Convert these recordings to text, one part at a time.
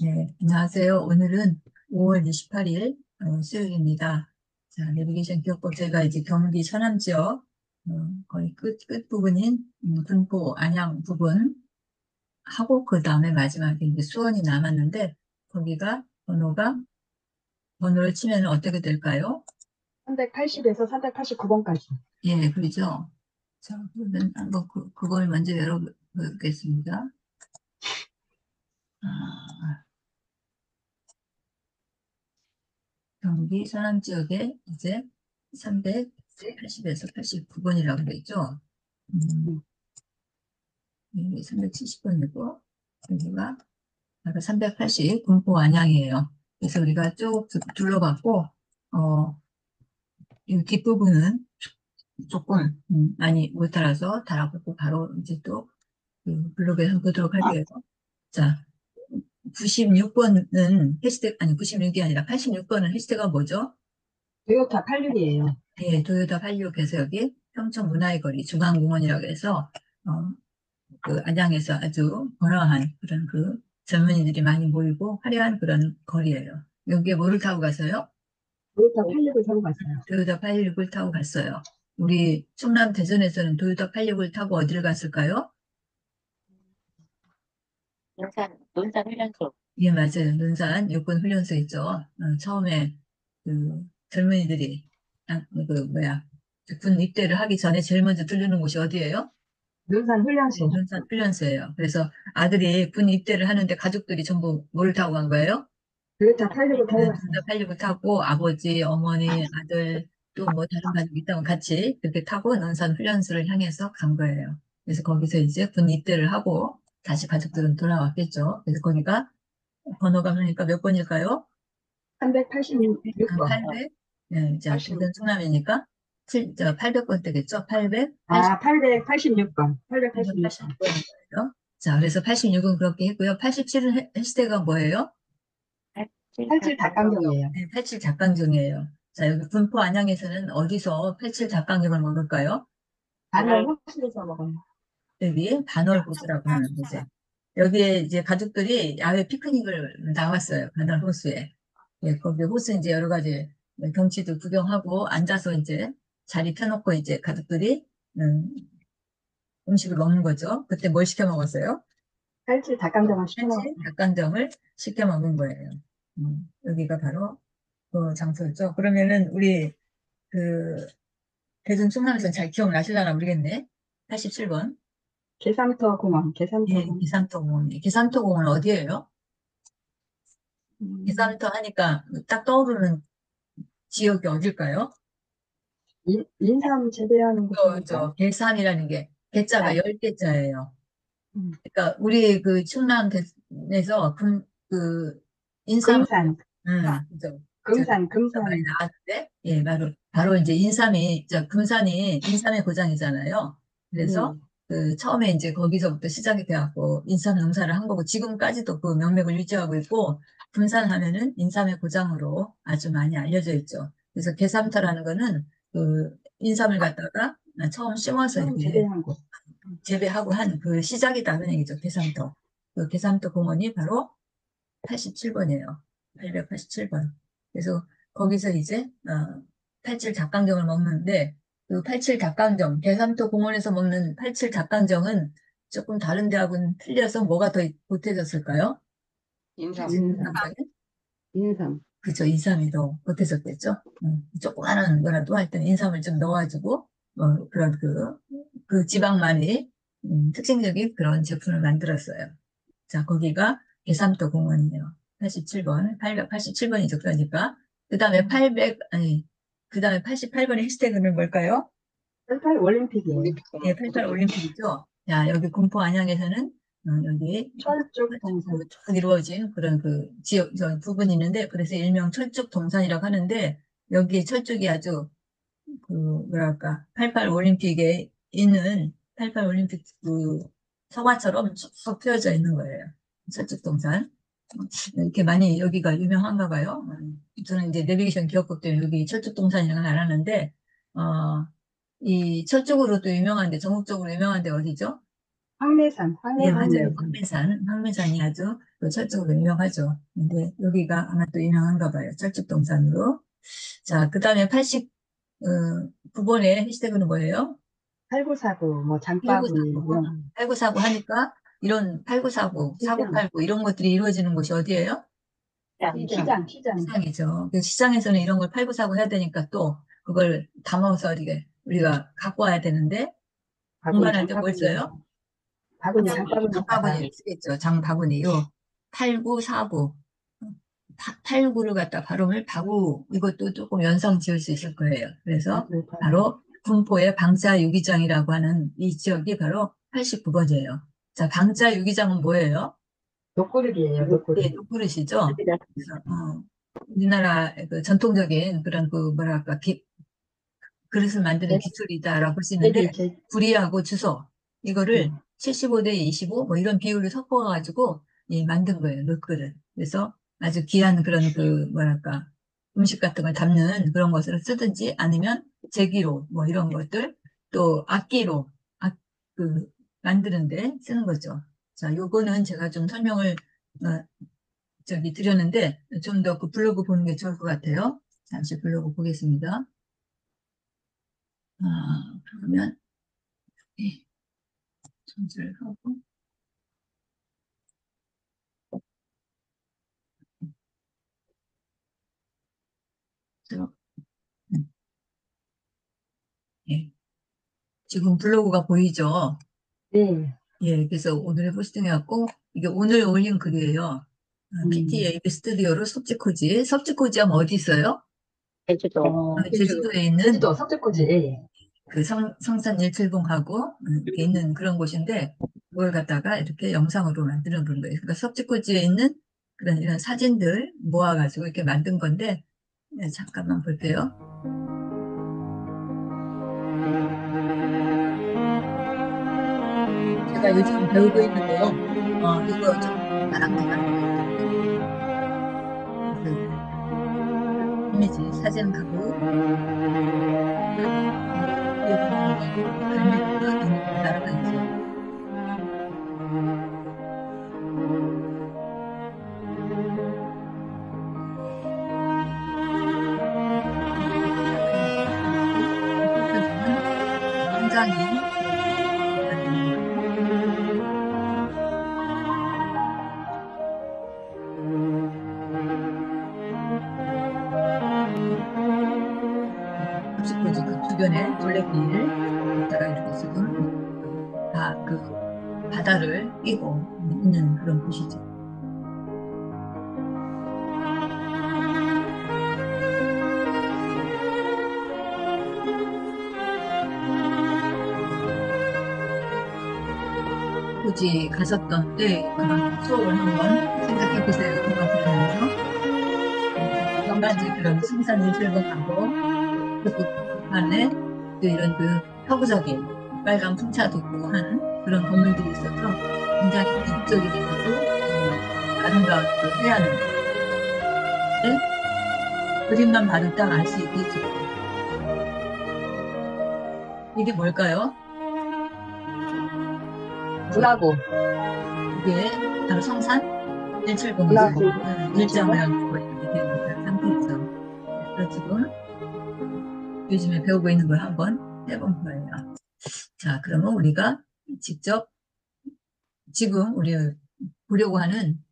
네, 안녕하세요. 오늘은 5월 28일 수요일입니다. 자, 내비게이션 기업법 제가 이제 경기 서남 지역 거의 끝 부분인 군포 안양 부분 하고 그 다음에 마지막에 이제 수원이 남았는데 거기가 번호를 치면 어떻게 될까요? 380에서 389번까지. 예, 그러죠. 자, 그러면 한번 그걸 먼저 열어보겠습니다. 아, 경기 서남 지역에 이제 380에서 89번이라고 그랬죠. 음, 370번이고, 여기가 바로 380 군포 안양이에요. 그래서 우리가 쭉 둘러봤고, 이 뒷부분은 조금 많이 못 따라서 달아보고 바로 이제 또 블로그에 보도록 할게요. 자, 96번은 해시태그, 아니 96이 아니라 86번은 해시태그가 뭐죠? 토요타 86이에요. 네, 도요타 86에서 여기 평촌 문화의 거리 중앙공원이라고 해서 어, 그 안양에서 아주 번화한 그런 그 젊은이들이 많이 모이고 화려한 그런 거리예요. 여기에 뭐를 타고 가서요? 토요타 86을 타고 갔어요. 도요타 86을 타고 갔어요. 우리 충남 대전에서는 도요타 86을 타고 어디를 갔을까요? 논산 훈련소. 예, 맞아요. 논산 육군 훈련소 있죠. 처음에 그 젊은이들이 그 뭐야 군 입대를 하기 전에 제일 먼저 들르는 곳이 어디예요? 논산 네, 훈련소. 논산 훈련소예요. 그래서 아들이 군 입대를 하는데 가족들이 전부 뭐를 타고 간 거예요? 토요타 86을 타고 갔어요. 둘다 팔려고 타고 아버지, 어머니, 아들 또 뭐 다른 가족 있다면 같이 그렇게 타고 논산 훈련소를 향해서 간 거예요. 그래서 거기서 이제 군 입대를 하고 다시 가족들은 돌아왔겠죠. 그래서 거기가 번호가 그러니까 몇 번일까요? 386번. 800. 네, 자, 86. 대전 충남이니까 800번 되겠죠? 880, 아, 886번. 886번. 886번인 거예요. 자, 그래서 86은 그렇게 했고요. 87은 해시태그가 뭐예요? 87 닭강정이에요. 네, 87 작강정이에요. 자, 여기 군포 안양에서는 어디서 87 작강정을 먹을까요? 반월 호수에서 먹어요. 여기 반월호수라고 하는 곳에. 여기에 이제 가족들이 야외 피크닉을 나왔어요. 반월호수에. 예, 거기 호수 이제 여러 가지 경치도 구경하고 앉아서 이제 자리 펴놓고 이제 가족들이 음식을 먹는 거죠. 그때 뭘 시켜 먹었어요? 87 닭강정을 시켜 87 먹었어요. 닭강정을 시켜 먹은 거예요. 여기가 바로 그 장소였죠. 그러면은 우리 그 대전 충남에서 잘 기억나실려나 모르겠네. 87번. 계산터 공원, 계산터 예, 공원. 기산토 공원. 기산토 공원 어디예요? 음, 기산토 하니까 딱 떠오르는 지역이 어딜까요? 인삼 재배하는 곳입니까? 괴산이라는 게, 개자가 쌀. 10개자예요. 음, 그러니까 우리 그 충남에서 그 인삼, 금산, 그죠. 제가 많이 금산. 나왔는데, 예, 바로 이제 금산이 인삼의 고장이잖아요. 그래서 네. 그 처음에 이제 거기서부터 시작이 돼갖고 인삼 농사를 한 거고 지금까지도 그 명맥을 유지하고 있고 금산 하면은 인삼의 고장으로 아주 많이 알려져 있죠. 그래서 개삼터라는 거는 그 인삼을 갖다가 처음 심어서 처음 이렇게 재배한 곳. 재배하고 한 그 시작이다 그런 얘기죠. 개삼터. 그 개삼터 공원이 바로 87번이에요. 887번. 그래서 거기서 이제 87 닭강정을 먹는데 그 87 닭강정, 개삼토 공원에서 먹는 87 닭강정은 조금 다른 데하고는 틀려서 뭐가 더 보태졌을까요? 인삼. 87 인삼, 닭강정에? 인삼. 그죠. 인삼이 더 보태졌겠죠. 조그마한 거라도 하여튼 인삼을 좀 넣어가지고 그런 그 지방만이 특징적인 그런 제품을 만들었어요. 자, 거기가 계산도 공원이에요. 87번, 887번이죠. 그러니까. 그 다음에 800, 아니, 그 다음에 88번의 해시태그는 뭘까요? 88 올림픽이에요. 올림픽 예, 공원. 88 올림픽이죠. 자, 여기 군포 안양에서는, 여기, 철쭉 동산. 쭉 이루어진 그런 그 지역, 저 부분이 있는데, 그래서 일명 철쭉 동산이라고 하는데, 여기 철쭉이 아주, 그, 뭐랄까, 88 올림픽에 있는 88 올림픽 그 성화처럼 쭉 펴져 있는 거예요. 철쭉 동산. 이렇게 많이 여기가 유명한가 봐요. 저는 이제 내비게이션 기억법 때문에 여기 철쭉동산이라는 걸 알았는데, 이 철쭉으로도 유명한데, 전국적으로 유명한데 어디죠? 황매산, 예, 황매산. 맞아요. 황매산이 아주 그 철쭉으로 유명하죠. 근데 여기가 아마 또 유명한가 봐요. 철쭉동산으로. 자, 그 다음에 89번의 해시태그는 뭐예요? 8949, 뭐, 장바구니, 8949. 이런, 8949 하니까 이런 8949, 시장, 4989 이런 것들이 이루어지는 곳이 어디예요? 시장. 시장이죠. 그 시장에서는 이런 걸 8949 해야 되니까 또 그걸 담아서 이렇게 우리가 갖고 와야 되는데 바구니, 운반할 때 뭘 장바구니, 써요? 장바구니다가, 장바구니 쓰겠죠. 장바구니. 요 8949. 89를 갖다 발음을 바구 이것도 조금 연상 지을 수 있을 거예요. 그래서 바로 군포의 방자 유기장이라고 하는 이 지역이 바로 89번이에요. 자, 방자 유기장은 뭐예요? 녹그릇이에요, 네, 녹그릇. 녹그릇이죠. 그래서 우리나라 그 전통적인 그런 그 뭐랄까 그릇을 만드는 기술이다라고 볼 수 있는데 구리하고 주소 이거를 75대 25 뭐 이런 비율을 섞어가지고 만든 거예요. 녹그릇. 그래서 아주 귀한 그런 그 뭐랄까 음식 같은 걸 담는 그런 것을 쓰든지 아니면 제기로 뭐 이런 것들 또 악기로 그 만드는데 쓰는 거죠. 자, 요거는 제가 좀 설명을 드렸는데 좀 더 그 블로그 보는 게 좋을 것 같아요. 잠시 블로그 보겠습니다. 그러면 손질을 하고 또, 음, 예. 지금 블로그가 보이죠? 네. 예, 그래서 오늘의 포스팅해갖고 이게 오늘 올린 글이에요. PTA 스튜디오로 섭지코지 하면 어디 있어요? 제주도. 제주도에 있는 제주도 석재코지, 예. 그 성산 일출봉하고 이렇게 있는 그런 곳인데 그걸 갖다가 이렇게 영상으로 만드는 그런 거예요. 그러니까 섭지코지에 있는 그런 이런 사진들 모아가지고 이렇게 만든 건데 네, 잠깐만 볼게요. 제가 요즘 배우고 있는데요. 이거 좀 나랑나랑 그 이미지 사진하고 갈매기가 이렇게 날아다니죠. 굉장히 섭지코지 그 주변에 둘레길 있다가 이렇게 지금 다 그 바다를 끼고 있는 그런 곳이죠. 굳이 가셨던 때 그런 추억을 한번 생각해 보세요. 음악 들으면서 여러 가지 그런 승산을 즐거워하고 그 안에 또 이런 그 서구적인 빨간 풍차도 있고 한 그런 건물들이 있어서 굉장히 이국적이고 아름다운 그 해안을 그림만 봐도 딱 알 수 있겠죠. 이게 뭘까요? 분화구. 이게 바로 성산 일출봉이죠. 분화구. 일자 모양 이렇게 된 상태죠. 그래서 지금 요즘에 배우고 있는 걸 한번 해본 거예요. 자, 그러면 우리가 직접 지금 우리 보려고 하는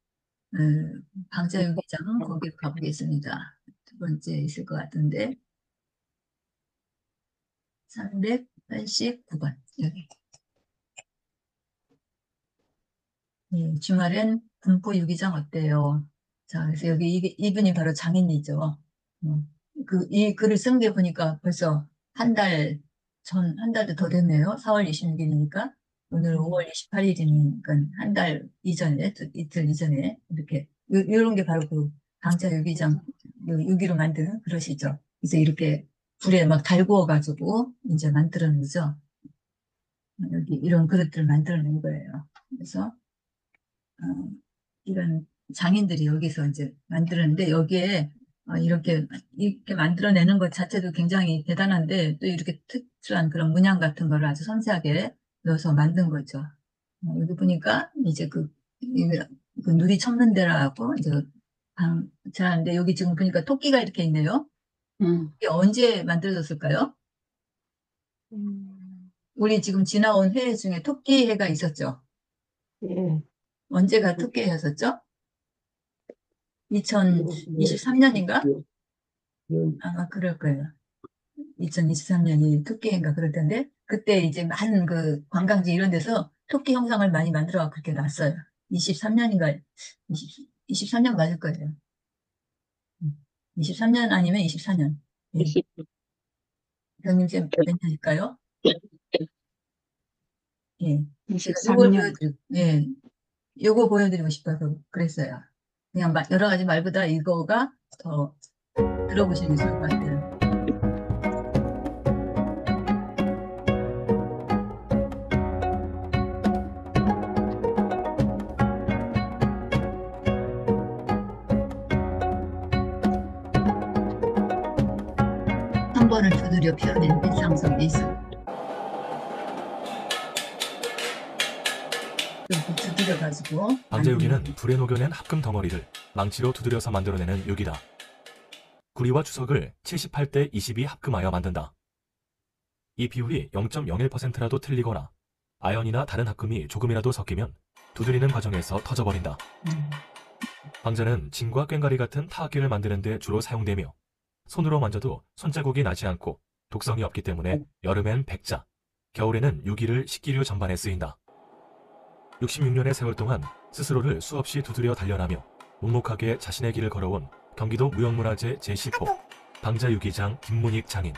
방자유기장 거기로 가보겠습니다. 두 번째 있을 것 같은데 389번 여기. 주말엔 군포 유기장 어때요? 자, 그래서 여기 이분이 바로 장인이죠. 이 글을 쓴 게 보니까 벌써 한 달도 더 됐네요. 4월 26일이니까. 오늘 5월 28일이니까 한 달 이전에, 이틀 이전에, 이렇게, 요런 게 바로 그 방자 유기장, 유기로 만드는 그릇이죠. 그래서 이렇게 불에 막 달구어가지고 이제 만들어낸 거죠. 여기 이런 그릇들을 만들어낸 거예요. 그래서 어, 이런 장인들이 여기서 이제 만들었는데 여기에 이렇게 만들어내는 것 자체도 굉장히 대단한데 또 이렇게 특수한 그런 문양 같은 거를 아주 섬세하게 넣어서 만든 거죠. 여기 보니까 이제 그 누리 첨는 데라고 이제 잘하는데 여기 지금 보니까 토끼가 이렇게 있네요. 이게 언제 만들어졌을까요? 우리 지금 지나온 해 중에 토끼 해가 있었죠. 예. 언제가 토끼 해였었죠? 2023년인가? 아마 그럴 거예요. 2023년이 토끼 해인가 그럴 텐데 그때 이제 많은 그 관광지 이런 데서 토끼 형상을 많이 만들어 그렇게 놨어요. 23년인가 23년 맞을 거예요. 23년 아니면 24년. 예. 20, 형님 지금 몇 년일까요? 예. 제가 23년. 예. 요거 보여드리고 싶어서 그랬어요. 그냥 여러 가지 말보다 이거가 더 들어보시는 게 좋을 것 같아요. 3번을 두드려 피워낸 일상속 예술. 좀 두드려가지고. 방제유기는 불에 녹여낸 합금 덩어리를 망치로 두드려서 만들어내는 유기다. 구리와 주석을 78대 22 합금하여 만든다. 이 비율이 0.01%라도 틀리거나 아연이나 다른 합금이 조금이라도 섞이면 두드리는 과정에서 터져버린다. 방자는 진과 꽹과리 같은 타악기를 만드는 데 주로 사용되며 손으로 만져도 손자국이 나지 않고 독성이 없기 때문에 여름엔 백자, 겨울에는 유기를 식기류 전반에 쓰인다. 66년의 세월 동안 스스로를 수없이 두드려 단련하며 묵묵하게 자신의 길을 걸어온 경기도 무형문화재 제10호 방자유기장 김문익 장인.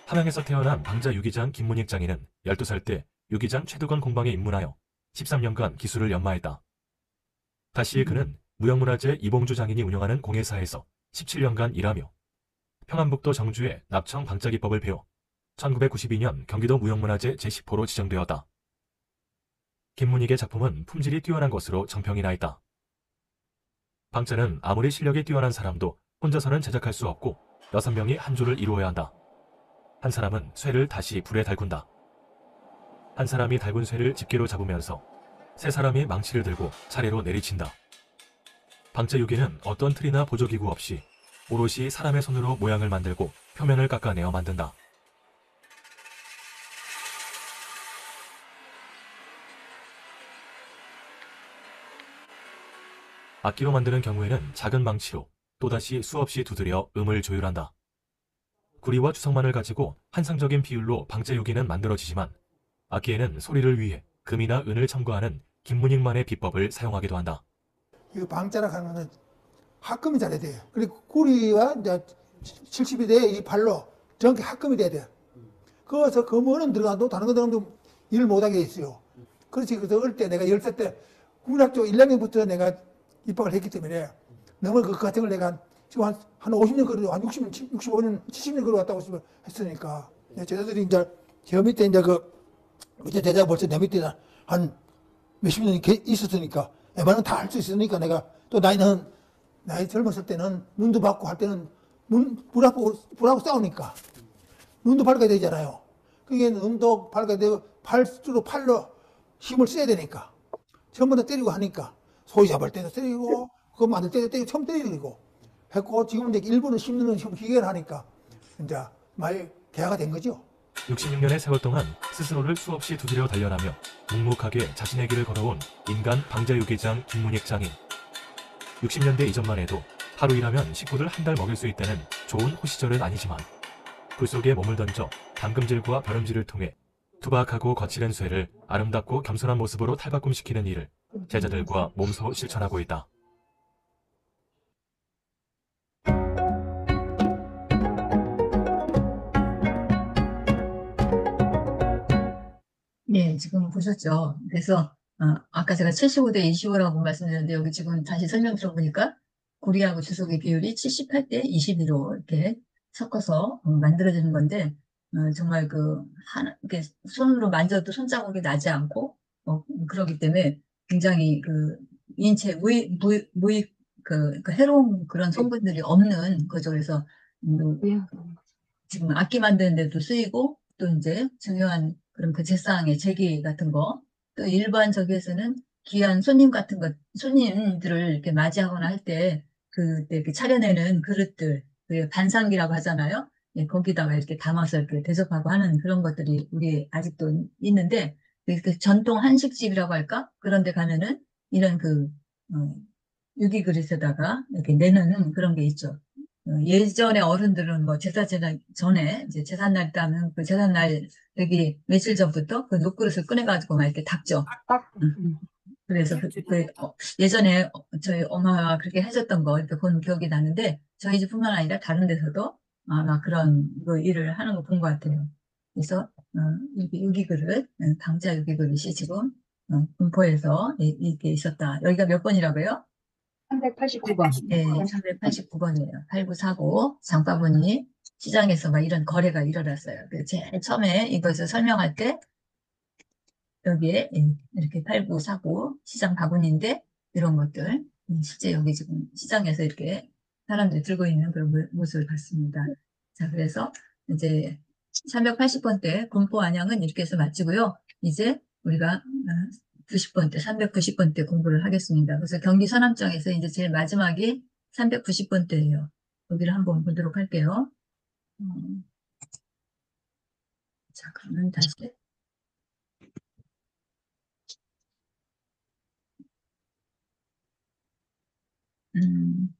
함양에서 태어난 방자유기장 김문익 장인은 12살 때 유기장 최두건 공방에 입문하여 13년간 기술을 연마했다. 다시 그는 무형문화재 이봉주 장인이 운영하는 공예사에서 17년간 일하며 평안북도 정주의 납청 방자기법을 배워 1992년 경기도 무형문화재 제10호로 지정되었다. 김문익의 작품은 품질이 뛰어난 것으로 정평이 나 있다. 방자는 아무리 실력이 뛰어난 사람도 혼자서는 제작할 수 없고 6명이 한 조를 이루어야 한다. 한 사람은 쇠를 다시 불에 달군다. 한 사람이 달군 쇠를 집게로 잡으면서 세 사람이 망치를 들고 차례로 내리친다. 방자유기는 어떤 틀이나 보조기구 없이 오롯이 사람의 손으로 모양을 만들고 표면을 깎아내어 만든다. 악기로 만드는 경우에는 작은 망치로 또다시 수없이 두드려 음을 조율한다. 구리와 주석만을 가지고 환상적인 비율로 방자유기는 만들어지지만 악기에는 소리를 위해 금이나 은을 첨가하는 김문익만의 비법을 사용하기도 한다. 이 방자락 하는 것은 합금이 잘해야 돼요. 그리고 구리와 이제 70이 돼, 이 발로 정확히 합금이 돼야 돼요. 그래서 그 뭐는 들어가도 다른 거 들어가도 일을 못하게 있어요. 그렇지. 그래서 어릴 때 내가 10살 때 국민학교 1학년부터 내가 입학을 했기 때문에 너무 그 과정을 내가 지금 한 50년 걸어, 한 60년, 65년, 70년 걸어왔다고 했으니까. 제자들이 이제 저 밑에 이제 이제 제자가 벌써 내 밑에 한 몇십 년이 있었으니까 웬만하면 다 할 수 있으니까 내가 또 나이 젊었을 때는 눈도 밝고 할 때는 불하고 싸우니까 눈도 밝아야 되잖아요. 그게 눈도 밝아야 되고 팔로 힘을 써야 되니까 전부 다 때리고 하니까 소위 잡을 때도 때리고 그거 만들 때도 때리고 처음 때리고 했고 지금 이제 일부는 심는 기계를 하니까 이제 많이 개화가 된 거죠. 66년의 세월 동안 스스로를 수없이 두드려 단련하며 묵묵하게 자신의 길을 걸어온 인간 방자유기장 김문익 장인. 60년대 이전만 해도 하루 일하면 식구들 한 달 먹일 수 있다는 좋은 호시절은 아니지만 불 속에 몸을 던져 담금질과 벼름질을 통해 투박하고 거칠은 쇠를 아름답고 겸손한 모습으로 탈바꿈시키는 일을 제자들과 몸소 실천하고 있다. 네, 지금 보셨죠? 그래서 아까 제가 75대 25라고 말씀드렸는데 여기 지금 다시 설명 들어보니까 구리하고 주석의 비율이 78대 22로 이렇게 섞어서 만들어지는 건데 정말 이렇게 손으로 만져도 손자국이 나지 않고 그러기 때문에 굉장히 인체 무익 그 해로운 그런 성분들이 없는 거죠. 그래서 지금 악기 만드는 데도 쓰이고 또 이제 중요한 그런 그 제상의 제기 같은 거 또 일반 저기에서는 귀한 손님 같은 것, 손님들을 이렇게 맞이하거나 할 때, 그때 이렇게 차려내는 그릇들, 그 반상기라고 하잖아요. 예, 거기다가 이렇게 담아서 이렇게 대접하고 하는 그런 것들이 우리 아직도 있는데, 그 전통 한식집이라고 할까? 그런 데 가면은 이런 어, 유기 그릇에다가 이렇게 내는 그런 게 있죠. 예전에 어른들은 뭐 제사 지내기 전에 이제 제삿날 따면 그 제삿날 여기 며칠 전부터 그 녹그릇을 꺼내가지고 막 이렇게 닦죠. 딱. 그래서 예전에 저희 엄마가 그렇게 해줬던 거 이렇게 본 기억이 나는데 저희 집뿐만 아니라 다른 데서도 아마 그런 거 일을 하는 거 본 것 같아요. 그래서 유기 그릇, 당자 유기 그릇이 지금 군포에서 이렇게 있었다. 여기가 몇 번이라고요? 389번. 네, 389번이에요. 8949 장바구니 시장에서 막 이런 거래가 일어났어요. 그 제일 처음에 이것을 설명할 때 여기에 이렇게 8949 시장 바구니인데 이런 것들 실제 여기 지금 시장에서 이렇게 사람들이 들고 있는 그런 모습을 봤습니다. 자, 그래서 이제 380번대 군포 안양은 이렇게 해서 마치고요. 이제 우리가 90번대, 390번대 공부를 하겠습니다. 그래서 경기 서남청에서 이제 제일 마지막이 390번대예요. 여기를 한번 보도록 할게요. 자, 그러면 다시. 음,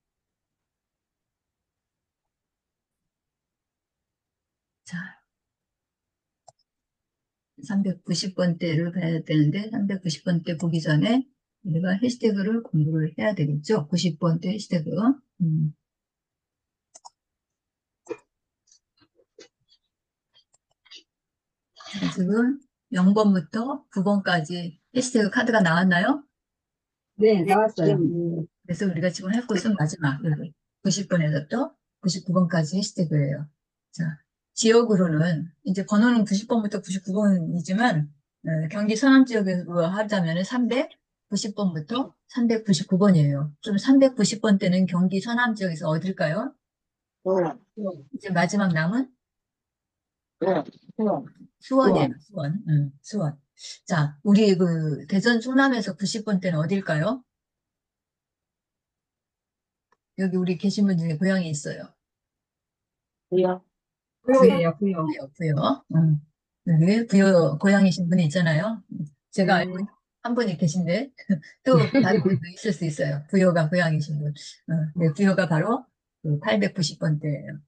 자, 390번대를 봐야 되는데, 390번대 보기 전에 우리가 해시태그를 공부를 해야 되겠죠? 90번대 해시태그. 자, 지금 0번부터 9번까지 해시태그 카드가 나왔나요? 네, 나왔어요. 그래서 우리가 지금 할 것은 마지막, 여기 90번에서부터 99번까지 해시태그예요. 자, 지역으로는, 이제 번호는 90번부터 99번이지만, 경기 서남 지역으로 하자면 390번부터 399번이에요. 그럼 390번 때는 경기 서남 지역에서 어딜까요? 이제 마지막 남은 수원이에요, 수원. 수원. 자, 우리 그 대전 충남에서 90번 때는 어딜까요? 여기 우리 계신 분 중에 고향이 있어요. 뭐야? 구요예요, 구요. 부여. 여기 부여 고향이신 분이 있잖아요. 제가 알고 있는 한 분이 계신데 또 다른 분도 있을 수 있어요. 부여가 고향이신 분. 네, 부여가 바로 그 890번대예요.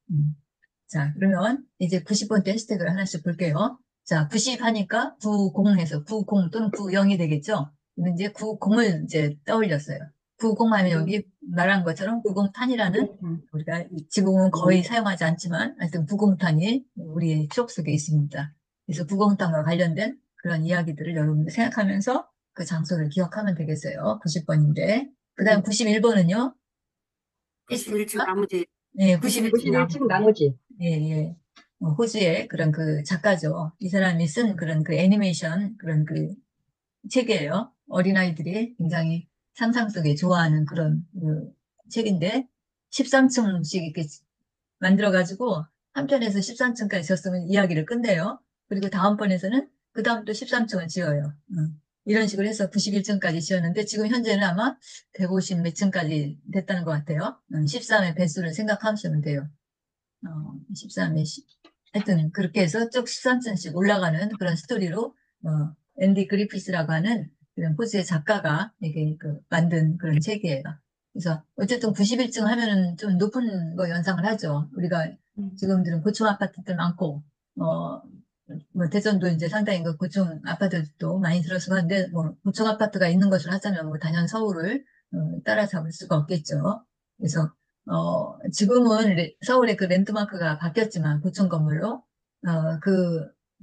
자, 그러면 이제 90번대 해시태그를 하나씩 볼게요. 자, 90 하니까 90해서 90 또는 90이 되겠죠? 근데 이제 90을 이제 떠올렸어요. 90 하면 여기 말한 것처럼 90탄이라는 우리가 지금은 거의 사용하지 않지만 하여튼 90탄이 우리의 추억 속에 있습니다. 그래서 90탄과 관련된 그런 이야기들을 여러분들 생각하면서 그 장소를 기억하면 되겠어요. 90번인데. 그 다음 91번은요? 91층 나머지 네, 91번. 91층 나머지. 예, 예. 호주의 그런 그 작가죠. 이 사람이 쓴 그런 그 애니메이션 그런 그 책이에요. 어린아이들이 굉장히 상상 속에 좋아하는 그런 그 책인데 13층씩 이렇게 만들어가지고 한 편에서 13층까지 졌으면 이야기를 끝내요. 그리고 다음번에서는 그 다음 또 13층을 지어요. 이런 식으로 해서 91층까지 지었는데 지금 현재는 아마 150 몇 층까지 됐다는 것 같아요. 13의 배수를 생각하시면 돼요. 13의 하여튼 그렇게 해서 쭉 13층씩 올라가는 그런 스토리로 앤디 그리피스라고 하는 그런 호주의 작가가 이게 만든 그런 책이에요. 그래서 어쨌든 91층 하면은 좀 높은 거 연상을 하죠. 우리가 지금들은 고층 아파트들 많고 뭐 대전도 이제 상당히 그 고층 아파트도 많이 들어서 하는데 뭐 고층 아파트가 있는 것을 하자면 뭐 단연 서울을 따라잡을 수가 없겠죠. 그래서 지금은 서울의 그 랜드마크가 바뀌었지만 고층 건물로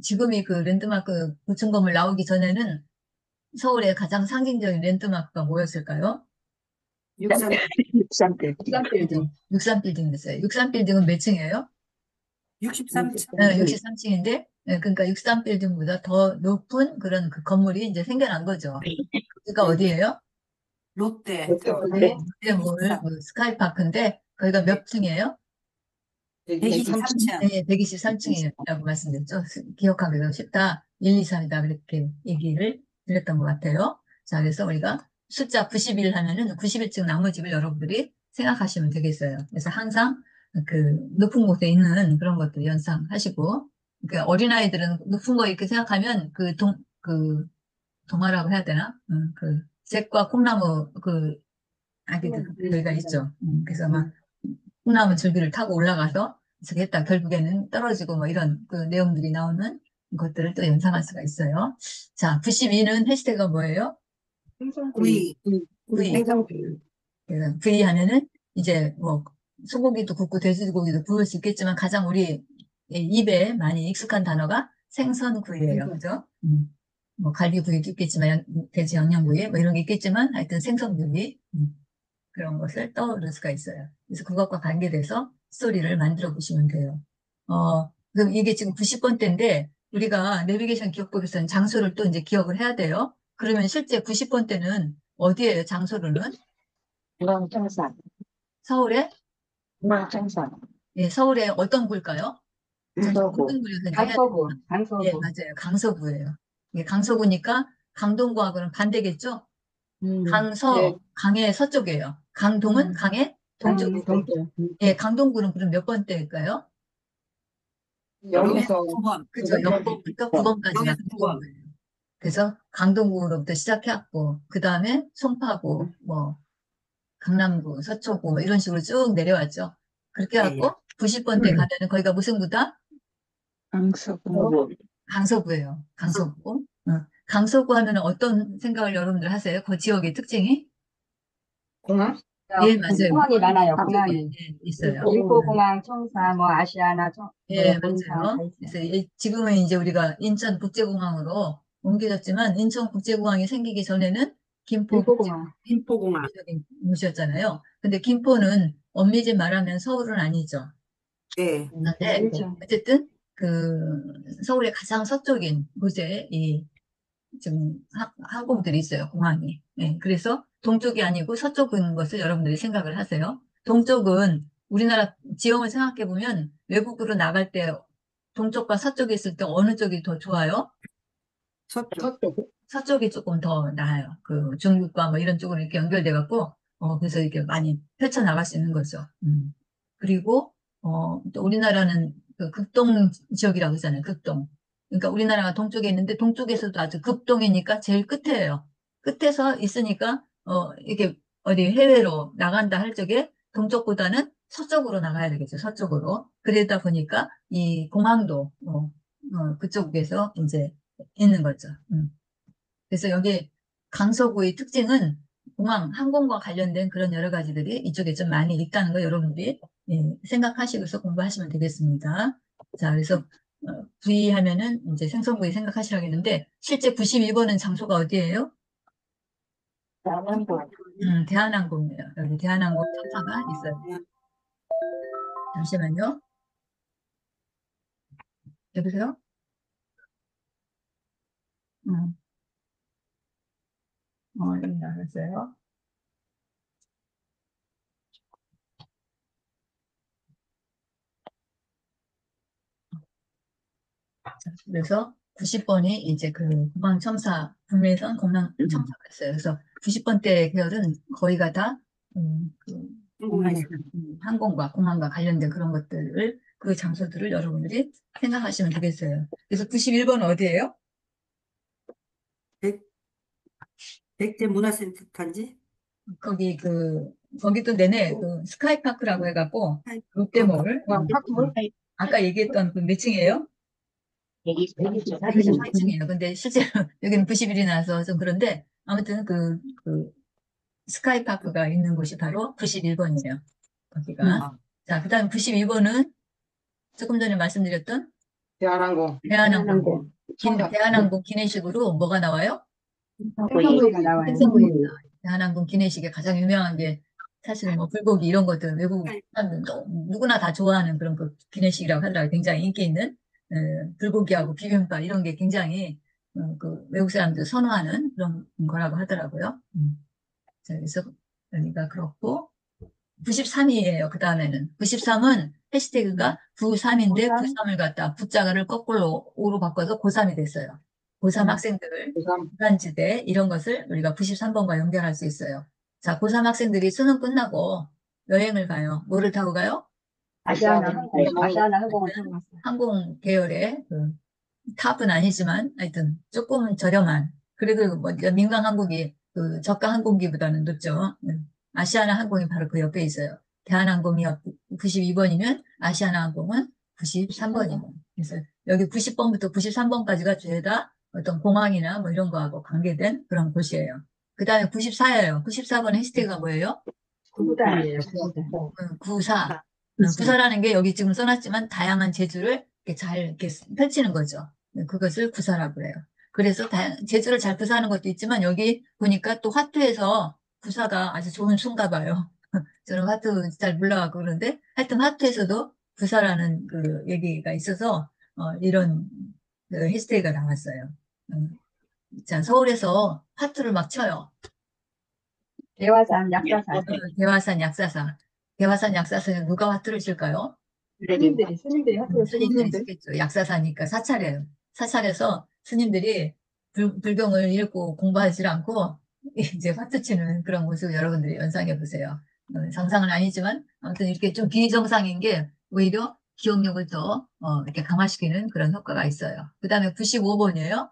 지금이 그 랜드마크 고층 건물 나오기 전에는 서울의 가장 상징적인 랜드마크가 뭐였을까요? 63빌딩. 63빌딩. 63빌딩이었어요. 63빌딩은 몇 층이에요? 63층. 63층인데, 그러니까 63빌딩보다 더 높은 그런 그 건물이 이제 생겨난 거죠. 그가 어디예요? 롯데. 롯데몰 스카이파크인데, 거기가 몇 층이에요? 123층. 네, 123층이라고 말씀드렸죠. 기억하기가 쉽다. 1, 2, 3이다. 그렇게 얘기를 드렸던 것 같아요. 자, 그래서 우리가 숫자 90일 하면은 90일쯤 나머지를 여러분들이 생각하시면 되겠어요. 그래서 항상 그 높은 곳에 있는 그런 것들 연상하시고, 그 어린아이들은 높은 거 이렇게 생각하면 그 동화라고 해야 되나? 그 잭과 콩나무 그 아기들 저희가 있죠. 그래서 막 콩나무 줄기를 타고 올라가서 했다 결국에는 떨어지고 뭐 이런 그 내용들이 나오는 것들을 또 연상할 수가 있어요. 자, 92는 해시태그가 뭐예요? 구이. V. 생선구이. V 하면은 이제 뭐 소고기도 굽고 돼지고기도 구울 수 있겠지만 가장 우리 입에 많이 익숙한 단어가 생선구이예요. 그죠? 뭐 갈비구이도 있겠지만 돼지 영양구이 뭐 이런 게 있겠지만 하여튼 생선구이 그런 것을 떠오를 수가 있어요. 그래서 그것과 관계돼서 스토리를 만들어 보시면 돼요. 그럼 이게 지금 90번대인데 우리가 내비게이션 기억법에서는 장소를 또 이제 기억을 해야 돼요. 그러면 실제 90번대는 어디예요? 장소로는? 중앙청사. 서울에? 중앙청사. 예, 서울에 어떤 구일까요? 강서구. 모든 구를 해야 강서구. 되나? 강서구. 예, 맞아요. 강서구예요. 예, 강서구니까 강동구하고는 반대겠죠? 네. 강의 서쪽이에요. 강동은 강의 동쪽이고. 동쪽. 예, 강동구는 그럼 몇 번대일까요? 여기서 9번. 그죠. 0번부터 9번까지가 여기서 9번. 강동구예요. 그래서 강동구로부터 시작해왔고, 그 다음에 송파구, 뭐, 강남구, 서초구, 뭐 이런 식으로 쭉 내려왔죠. 그렇게 네. 해갖고, 90번대 가면은 거기가 무슨 구다? 강서구. 강서구예요. 강서구. 강서구 하면은 어떤 생각을 여러분들 하세요? 그 지역의 특징이? 공항? 예, 맞아요. 공항이 많아요. 예, 공항이. 예, 있어요. 일포공항, 청사, 뭐 아시아나, 예, 본사 맞아요. 다 있어요. 그래서 지금은 이제 우리가 인천국제공항으로 옮겨졌지만 인천국제공항이 생기기 전에는 일포공항. 김포공항. 김포시였잖아요. 근데 김포는 엄밀히 말하면 서울은 아니죠. 네. 그런데 그렇죠. 어쨌든 그 서울의 가장 서쪽인 곳에 이 지금 항공들이 있어요. 공항이. 예, 그래서 동쪽이 아니고 서쪽인 것을 여러분들이 생각을 하세요. 동쪽은 우리나라 지형을 생각해 보면 외국으로 나갈 때 동쪽과 서쪽에 있을 때 어느 쪽이 더 좋아요? 서쪽. 서쪽이 조금 더 나아요. 그 중국과 뭐 이런 쪽으로 이렇게 연결돼 갖고 그래서 이렇게 많이 펼쳐 나갈 수 있는 거죠. 그리고 또 우리나라는 그 극동 지역이라고 하잖아요. 극동. 그러니까 우리나라가 동쪽에 있는데 동쪽에서도 아주 극동이니까 제일 끝에예요. 끝에서 있으니까 이게 어디 해외로 나간다 할 적에 동쪽보다는 서쪽으로 나가야 되겠죠. 서쪽으로. 그러다 보니까 이 공항도 그쪽에서 이제 있는 거죠. 그래서 여기 강서구의 특징은 공항, 항공과 관련된 그런 여러 가지들이 이쪽에 좀 많이 있다는 거 여러분들이 생각하시고서 공부하시면 되겠습니다. 자, 그래서 V 하면은 이제 생선구이 생각하시라겠는데 실제 92번은 장소가 어디예요? 대한항공. 대한항공이에요. 여기 대한항공 탐사가 있어요. 잠시만요. 여보세요? 여기 나갔어요. 그래서 90번이 이제 그 공항첨사, 국내선 공항첨사가 있어요. 그래서 90번대 계열은 거의가 다 항공과 공항과 관련된 그런 것들을 그 장소들을 여러분들이 생각하시면 되겠어요. 그래서 91번 어디예요? 백제 문화센터인지? 거기도 내내 그 스카이파크라고 해갖고 롯데몰, 아까 얘기했던 그 몇 층이에요? 128층이에요. 근데 실제로 여기는 90일이 나서 좀 그런데 아무튼 그 스카이파크가 있는 곳이 바로 91번이에요. 거기가. 자, 그 다음 92번은 조금 전에 말씀드렸던 대한항공. 대한항공 기내식으로 뭐가 나와요? 생선구이가 나와요. 생선구이입니다. 대한항공 기내식에 가장 유명한 게 사실은 뭐 불고기 이런 것들 외국 사람들 누구나 다 좋아하는 그런 그 기내식이라고 하더라고요. 굉장히 인기 있는 불고기하고 비빔밥 이런 게 굉장히 그 외국 사람들 선호하는 그런 거라고 하더라고요. 자, 그래서 여기가 그렇고 93이에요. 그 다음에는 93은 해시태그가 93인데 93을 갖다 붓자가를 거꾸로 5로 바꿔서 고3이 됐어요. 고3 학생들, 불안지대 이런 것을 우리가 93번과 연결할 수 있어요. 자, 고3 학생들이 수능 끝나고 여행을 가요. 뭐를 타고 가요? 아시아나 항공을 타고 갔어요. 항공 계열의 탑은 아니지만 하여튼 조금 저렴한 그래도 뭐 민간 항공이 그 저가 항공기보다는 높죠. 아시아나 항공이 바로 그 옆에 있어요. 대한항공이 92번이면 아시아나 항공은 93번이고 그래서 여기 90번부터 93번까지가 죄다 어떤 공항이나 뭐 이런 거하고 관계된 그런 곳이에요. 그 다음에 94예요. 94번 해시태그가 뭐예요? 구구단이에요. 구구단. 구사. 구사라는 게 여기 지금 써놨지만 다양한 재주를 이렇게 잘 이렇게 펼치는 거죠. 그것을 구사라고 해요. 그래서 재주를 잘 구사하는 것도 있지만 여기 보니까 또 화투에서 구사가 아주 좋은 수인가 봐요. 저는 화투 잘 몰라가고 그러는데 하여튼 화투에서도 구사라는 그 얘기가 있어서 이런 그 해시태그가 나왔어요. 자, 서울에서 화투를 막 쳐요. 대화산, 약사산. 대화산 약사사. 대화산 약사사에 누가 화투를 칠까요? 스님들이 학교에 스님들이 치겠죠. 약사사니까 사찰이에요. 사찰에서 스님들이 불경을 읽고 공부하지 않고 이제 화투 치는 그런 모습 여러분들이 연상해 보세요. 정상은 아니지만 아무튼 이렇게 좀 비정상인 게 오히려 기억력을 더 이렇게 강화시키는 그런 효과가 있어요. 그 다음에 95번이에요.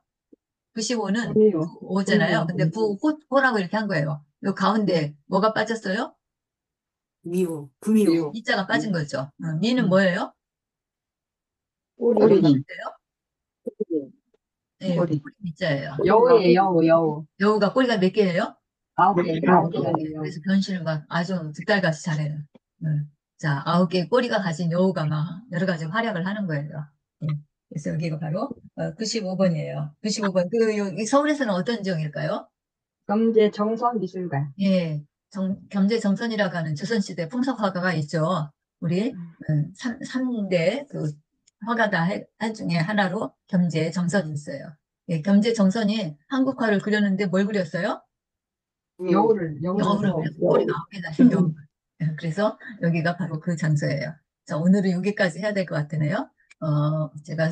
95는 5잖아요. 근데 9호라고 이렇게 한 거예요. 요 가운데 뭐가 빠졌어요? 미호, 구미호. 이자가 빠진 거죠. 미는 뭐예요? 꼬리. 네, 꼬리 미자예요. 여우예요, 여우. 여우가 꼬리가 몇 개예요? 9개. 그래서 변신을 막 아주 득달같이 잘해요. 자, 9개의 꼬리가 가진 여우가 막 여러 가지 활약을 하는 거예요. 그래서 여기가 바로 95번이에요. 95번. 여기 서울에서는 어떤 지역일까요? 경제 정선 미술관. 예, 겸재정선이라고 하는 조선시대 풍속화가가 있죠. 우리 3대 그 화가다 한 중에 하나로 겸재정선이 있어요. 예, 겸재정선이 한국화를 그렸는데 뭘 그렸어요? 여우를 꼬리가 9개 달린 여우. 그래서 여기가 바로 그 장소예요. 자, 오늘은 여기까지 해야 될 것 같으네요. 제가